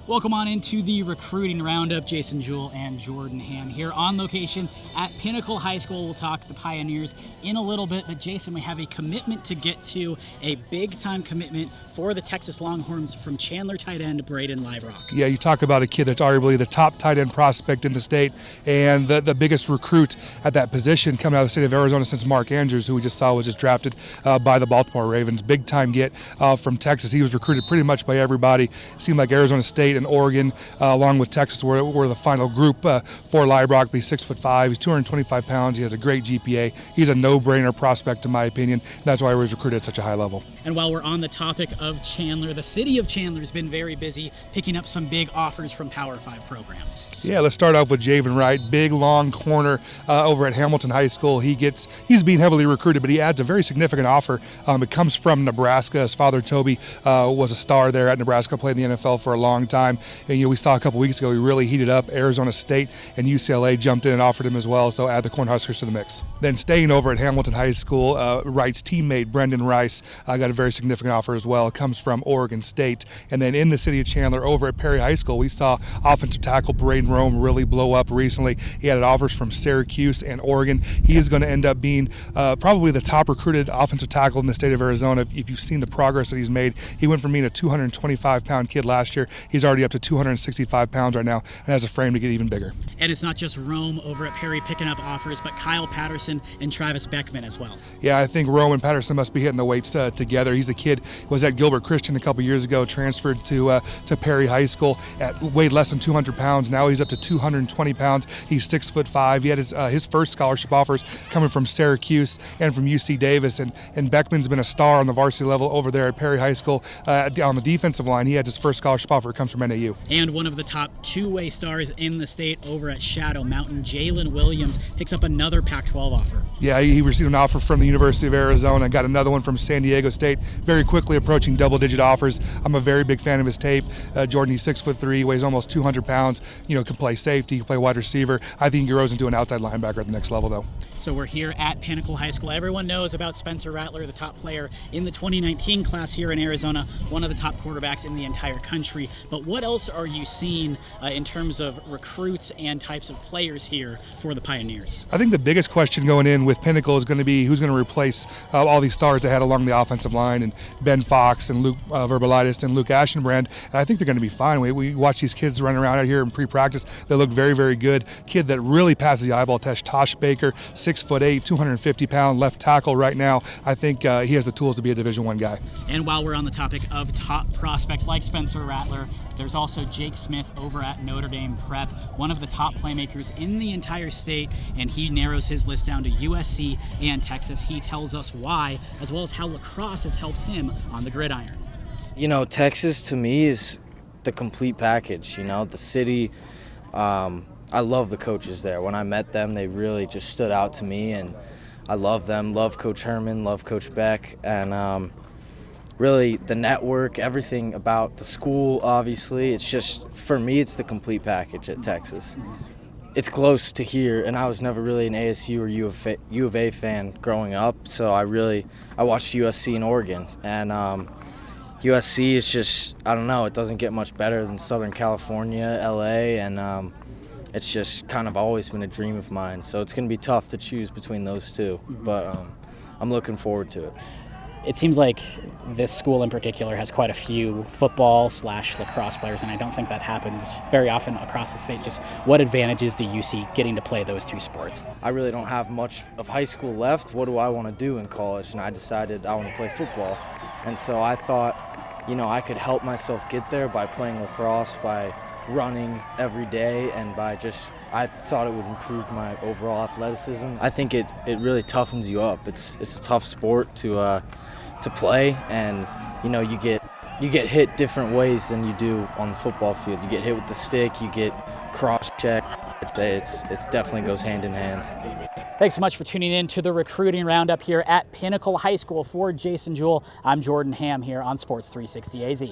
Welcome on into the recruiting roundup. Jason Jewell and Jordan Ham here on location at Pinnacle High School. We'll talk the Pioneers in a little bit, but Jason, we have a commitment to get to, a big-time commitment for the Texas Longhorns from Chandler tight end Braden Liebrock. Yeah, you talk about a kid that's arguably the top tight end prospect in the state and the biggest recruit at that position coming out of the state of Arizona since Mark Andrews, who we just saw was just drafted by the Baltimore Ravens. Big-time get from Texas. He was recruited pretty much by everybody. Seemed like Arizona State and Oregon, along with Texas, were the final group for Liebrock. He's 6'5". He's 225 pounds. He has a great GPA. He's a no-brainer prospect, in my opinion. That's why he was recruited at such a high level. And while we're on the topic of Chandler, the city of Chandler has been very busy picking up some big offers from Power 5 programs. Yeah, let's start off with Javen Wright, big, long corner over at Hamilton High School. He's being heavily recruited, but he adds a very significant offer. It comes from Nebraska. His father, Toby, was a star there at Nebraska, played in the NFL for a long time. And, we saw a couple weeks ago he really heated up. Arizona State and UCLA jumped in and offered him as well, so add the Cornhuskers to the mix. Then staying over at Hamilton High School, Wright's teammate Brendan Rice got a very significant offer as well. It comes from Oregon State. And then in the city of Chandler, over at Perry High School, we saw offensive tackle Braden Rome really blow up recently. He had offers from Syracuse and Oregon. He is going to end up being probably the top recruited offensive tackle in the state of Arizona. If you've seen the progress that he's made, he went from being a 225-pound kid last year. He's already up to 265 pounds right now and has a frame to get even bigger. And it's not just Rome over at Perry picking up offers, but Kyle Patterson and Travis Beckman as well. Yeah, I think Rome and Patterson must be hitting the weights together. He's a kid who was at Gilbert Christian a couple years ago, transferred to Perry High School, weighed less than 200 pounds. Now he's up to 220 pounds. He's 6'5". He had his first scholarship offers coming from Syracuse and from UC Davis, and Beckman's been a star on the varsity level over there at Perry High School on the defensive line. He had his first scholarship offer. It comes from NAU. And one of the top two-way stars in the state over at Shadow Mountain, Jalen Williams, picks up another Pac-12 offer. Yeah, he received an offer from the University of Arizona, got another one from San Diego State, very quickly approaching double-digit offers. I'm a very big fan of his tape. Jordan, he's 6'3", weighs almost 200 pounds, can play safety, can play wide receiver. I think he grows into an outside linebacker at the next level, though. So we're here at Pinnacle High School. Everyone knows about Spencer Rattler, the top player in the 2019 class here in Arizona, one of the top quarterbacks in the entire country. But what else are you seeing in terms of recruits and types of players here for the Pioneers? I think the biggest question going in with Pinnacle is going to be who's going to replace all these stars they had along the offensive line, and Ben Fox and Luke Verbalitis and Luke Ashenbrand. And I think they're going to be fine. We watch these kids run around out here in pre-practice. They look very, very good. Kid that really passes the eyeball test, Tosh Baker, 6'8", 250-pound left tackle right now. I think he has the tools to be a Division I guy. And while we're on the topic of top prospects like Spencer Rattler, there's also Jake Smith over at Notre Dame Prep, one of the top playmakers in the entire state, and he narrows his list down to USC and Texas. He tells us why, as well as how lacrosse has helped him on the gridiron. Texas to me is the complete package. The city, I love the coaches there. When I met them, they really just stood out to me, and I love them. Love Coach Herman, love Coach Beck, and really the network, everything about the school, obviously. It's just, for me, it's the complete package at Texas. It's close to here, and I was never really an ASU or U of A fan growing up, so I watched USC and Oregon, and USC is just, I don't know, it doesn't get much better than Southern California, LA, and it's just kind of always been a dream of mine. So it's going to be tough to choose between those two, but I'm looking forward to it. It seems like this school in particular has quite a few football/lacrosse players, and I don't think that happens very often across the state. Just what advantages do you see getting to play those two sports? I really don't have much of high school left. What do I want to do in college? And I decided I want to play football. And so I thought, I could help myself get there by playing lacrosse, by running every day, and I thought it would improve my overall athleticism. I think it really toughens you up. It's a tough sport to play, and you get hit different ways than you do on the football field. You get hit with the stick, you get cross-checked. I'd say it definitely goes hand in hand. Thanks so much for tuning in to the recruiting roundup here at Pinnacle High School. For Jason Jewell, I'm Jordan Ham here on Sports 360 AZ.